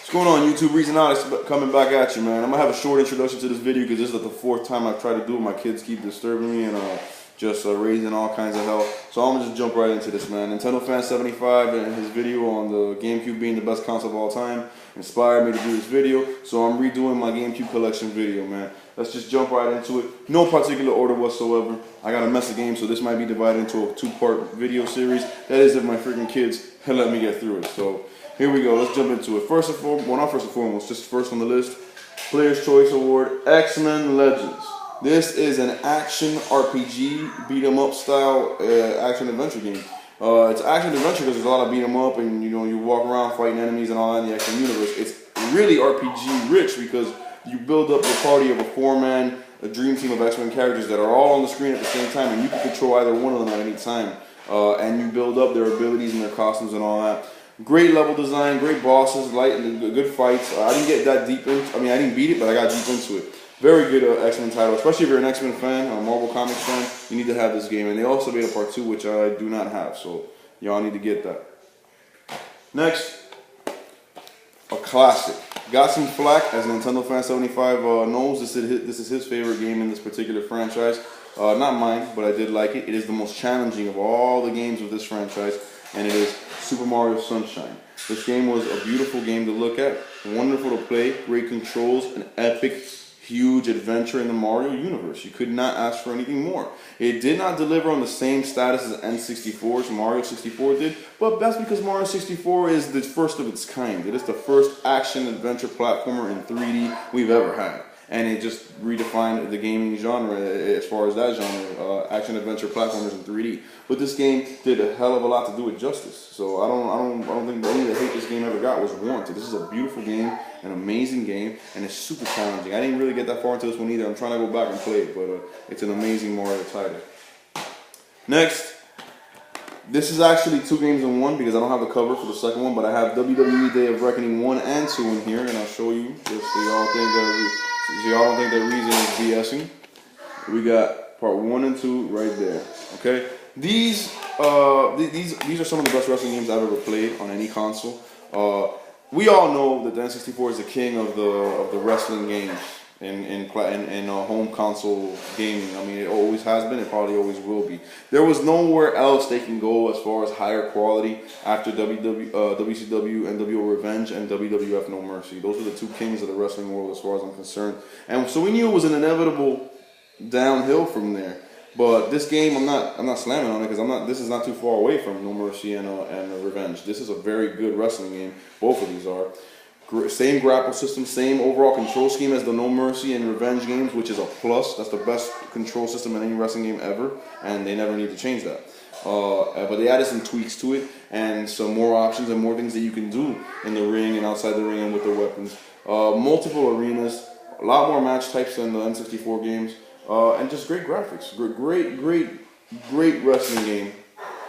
What's going on, YouTube? Reezonoticz coming back at you, man. I'm gonna have a short introduction to this video because this is the fourth time I've tried to do it. My kids keep disturbing me and just raising all kinds of hell. So I'm gonna just jump right into this, man. Nintendo Fan 75 and his video on the Gamecube being the best console of all time inspired me to do this video. So I'm redoing my Gamecube collection video, man. Let's just jump right into it. No particular order whatsoever. I got a mess of games, so this might be divided into a two-part video series. That is if my freaking kids let me get through it. So here we go. Let's jump into it. First and foremost, well, not first and foremost, just first on the list, Player's Choice Award, X-Men Legends. This is an action RPG, beat-em-up style action-adventure game. It's action-adventure because there's a lot of beat-em-up and you walk around fighting enemies and all that in the X-Men universe. It's really RPG-rich because you build up the party of a four-man, a dream team of X-Men characters that are all on the screen at the same time, and you can control either one of them at any time. And you build up their abilities and their costumes and all that. Great level design, great bosses, good fights. I didn't get that deep into, I didn't beat it, but I got deep into it. Very good X-Men title, especially if you're an X-Men fan, a Marvel Comics fan, you need to have this game. And they also made a part 2, which I do not have, so y'all need to get that. Next, a classic. Got some flack, as Nintendo Fan 75 knows, this is his favorite game in this particular franchise. Not mine, but I did like it. It is the most challenging of all the games of this franchise, and it is Super Mario Sunshine. This game was a beautiful game to look at, wonderful to play, great controls, an epic, huge adventure in the Mario universe. You could not ask for anything more. It did not deliver on the same status as N64's Mario 64 did, but that's because Mario 64 is the first of its kind. It is the first action-adventure platformer in 3D we've ever had. And it just redefined the gaming genre as far as that genre, action-adventure platformers in 3D. But this game did a hell of a lot to do it justice. So I don't think the only hate this game ever got was warranted. This is a beautiful game, an amazing game, and it's super challenging. I didn't really get that far into this one either. I'm trying to go back and play it, but it's an amazing Mario title. Next, this is actually 2 games in 1 because I don't have the cover for the second one, but I have WWE Day of Reckoning 1 and 2 in here, and I'll show you just so y'all think that. So y'all don't think that Reezonz is BSing. We got part 1 and 2 right there. Okay, these are some of the best wrestling games I've ever played on any console. We all know that the N64 is the king of the wrestling games in home console gaming. It always has been. It probably always will be. There was nowhere else they can go as far as higher quality after WCW, NWO Revenge, and WWF No Mercy. Those are the 2 kings of the wrestling world as far as I'm concerned. And so we knew it was an inevitable downhill from there. But this game, I'm not slamming on it because this is not too far away from No Mercy and Revenge. This is a very good wrestling game. Both of these are. Same grapple system, same overall control scheme as the No Mercy and Revenge games, which is a plus. That's the best control system in any wrestling game ever, and they never need to change that. But they added some tweaks to it, and some more options and more things that you can do in the ring and outside the ring and with their weapons. Multiple arenas, a lot more match types than the N64 games, and just great graphics. Great wrestling game,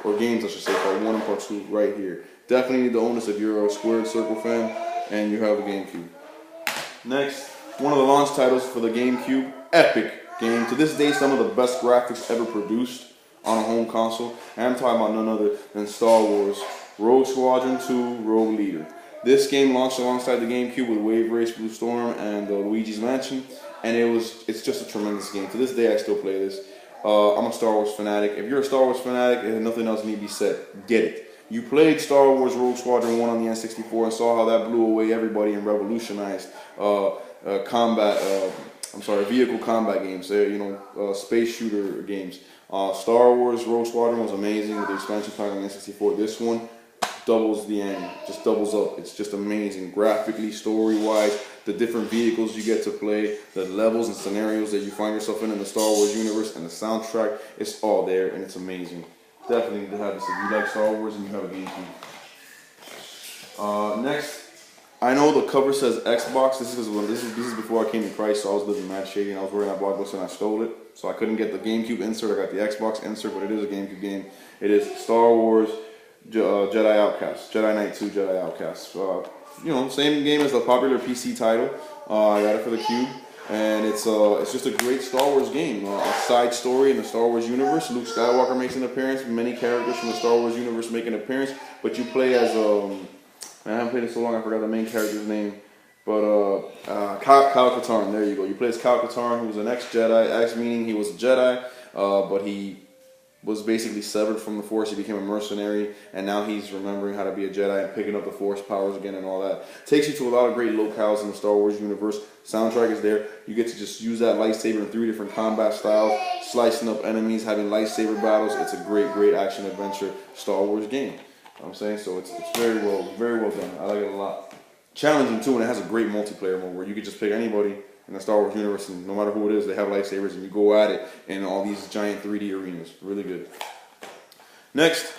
or games I should say, part 1 and part 2 right here. Definitely need to own this if you're a Squared Circle fan and you have a GameCube. Next, one of the launch titles for the GameCube, epic game. To this day, some of the best graphics ever produced on a home console. And I'm talking about none other than Star Wars Rogue Squadron 2 Rogue Leader. This game launched alongside the GameCube with Wave Race, Blue Storm, and Luigi's Mansion, and it's just a tremendous game. To this day, I still play this. I'm a Star Wars fanatic. If you're a Star Wars fanatic and nothing else need to be said, get it. You played Star Wars Rogue Squadron 1 on the N64 and saw how that blew away everybody and revolutionized vehicle combat games. Space shooter games. Star Wars Rogue Squadron was amazing with the expansion pack on the N64. This one doubles the ante, just doubles up. It's just amazing, graphically, story-wise, the different vehicles you get to play, the levels and scenarios that you find yourself in the Star Wars universe, and the soundtrack. It's all there, and it's amazing. Definitely need to have this if you like Star Wars and you have a GameCube. Next, I know the cover says Xbox. This is before I came to Christ, so I was living mad shady and I was wearing that Blockbuster and I stole it. So I couldn't get the GameCube insert. I got the Xbox insert, but it is a GameCube game. It is Star Wars Jedi Outcast, Jedi Knight 2 Jedi Outcast. Same game as the popular PC title. I got it for the Cube. And it's just a great Star Wars game. A side story in the Star Wars universe. Luke Skywalker makes an appearance. Many characters from the Star Wars universe make an appearance. But you play as Man, I haven't played it so long, I forgot the main character's name. But Kyle Katarn, there you go. You play as Kyle Katarn, who's an ex-Jedi. Ex meaning he was a Jedi, but he was basically severed from the Force. He became a mercenary, and now he's remembering how to be a Jedi and picking up the Force powers again and all that. Takes you to a lot of great locales in the Star Wars universe. Soundtrack is there. You get to just use that lightsaber in 3 different combat styles, slicing up enemies, having lightsaber battles. It's a great, great action adventure Star Wars game. You know what I'm saying? So it's very well done. I like it a lot. Challenging too, and it has a great multiplayer mode where you could just pick anybody in the Star Wars universe, and no matter who it is, they have lightsabers, and you go at it in all these giant 3D arenas. Really good. Next,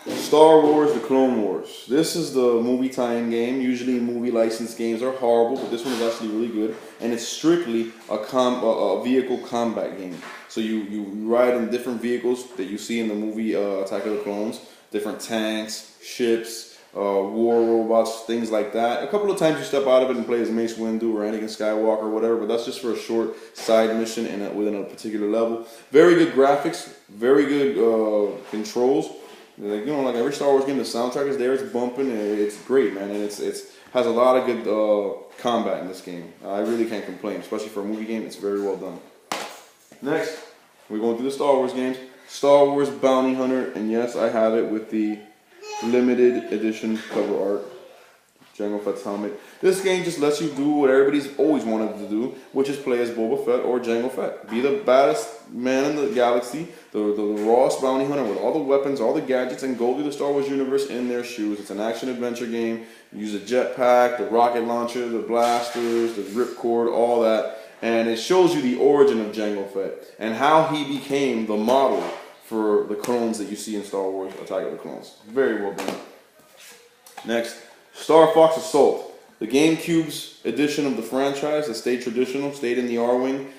Star Wars: The Clone Wars. This is the movie tie-in game. Usually movie licensed games are horrible, but this one is actually really good, and it's strictly a vehicle combat game. So you ride in different vehicles that you see in the movie Attack of the Clones, different tanks, ships, war robots, things like that. A couple of times you step out of it and play as Mace Windu or Anakin Skywalker or whatever, but that's just for a short side mission within a particular level. Very good graphics, very good controls. Like, you know, like every Star Wars game, the soundtrack is there. It's bumping. It's great, man, and it has a lot of good combat in this game. I really can't complain, especially for a movie game. It's very well done. Next, we're going through the Star Wars games. Star Wars Bounty Hunter, and yes, I have it with the limited edition cover art. Jango Fett's helmet. This game just lets you do what everybody's always wanted to do, which is play as Boba Fett or Jango Fett. Be the baddest man in the galaxy, the rawest bounty hunter with all the weapons, all the gadgets, and go through the Star Wars universe in their shoes. It's an action-adventure game. You use a jetpack, the rocket launcher, the blasters, the ripcord, all that. And it shows you the origin of Jango Fett and how he became the model for the clones that you see in Star Wars Attack of the Clones. Very well done. Next, Star Fox Assault. The Gamecube's edition of the franchise that stayed traditional, stayed in the R-Wing.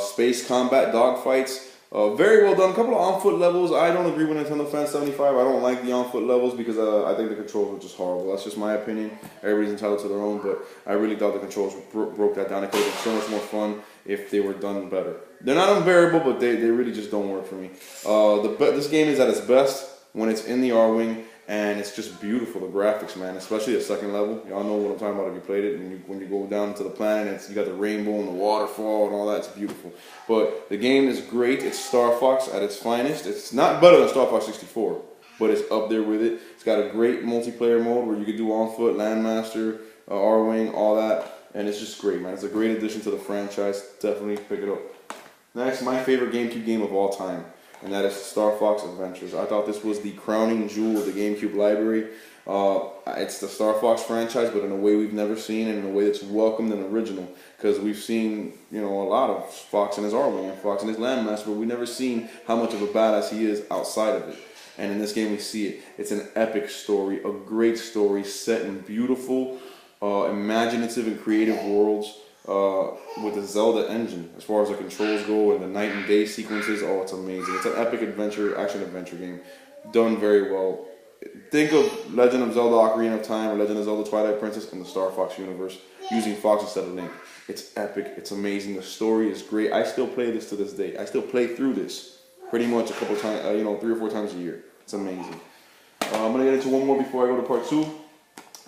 Space combat, dogfights. Very well done. A couple of on-foot levels. I don't agree with Nintendo Fan 75. I don't like the on-foot levels because I think the controls were just horrible. That's just my opinion. Everybody's entitled to their own, but I really thought the controls broke that down. It could have been so much more fun if they were done better. They're not unbearable, but they really just don't work for me. This game is at its best when it's in the R-Wing, and it's just beautiful, the graphics, man, especially the second level. Y'all know what I'm talking about if you played it. When you go down to the planet, you got the rainbow and the waterfall and all that. It's beautiful. But the game is great. It's Star Fox at its finest. It's not better than Star Fox 64, but it's up there with it. It's got a great multiplayer mode where you can do on foot, Landmaster, R-Wing, all that. And it's just great, man. It's a great addition to the franchise. Definitely pick it up. Next, my favorite GameCube game of all time, and that is Star Fox Adventures. I thought this was the crowning jewel of the GameCube library. It's the Star Fox franchise, but in a way we've never seen, and in a way that's welcomed and original. Because we've seen, you know, a lot of Fox in his R-Wing and Fox in his Landmaster, but we've never seen how much of a badass he is outside of it. And in this game we see it. It's an epic story, a great story set in beautiful, imaginative and creative worlds. With the Zelda engine, as far as the controls go and the night and day sequences, oh, it's amazing. It's an epic adventure, action-adventure game, done very well. Think of Legend of Zelda Ocarina of Time or Legend of Zelda Twilight Princess in the Star Fox universe, using Fox instead of Link. It's epic, it's amazing, the story is great. I still play this to this day. I still play through this pretty much a couple times, 3 or 4 times a year. It's amazing. I'm going to get into one more before I go to part 2.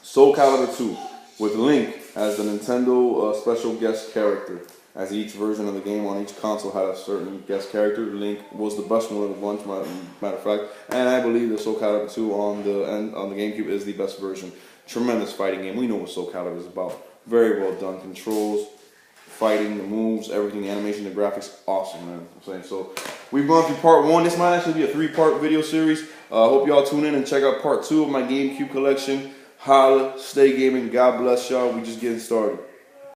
Soul Calibur 2. With Link as the Nintendo special guest character. As each version of the game on each console had a certain guest character, Link was the best one of the bunch, matter of fact. And I believe the Soul Calibur 2 on the GameCube is the best version. Tremendous fighting game. We know what Soul Calibur is about. Very well done. Controls, fighting, the moves, everything, the animation, the graphics, awesome, man. I'm saying so. We've gone through part 1. This might actually be a 3-part video series. Hope y'all tune in and check out part 2 of my GameCube collection. Holla, stay gaming, God bless y'all, we just getting started.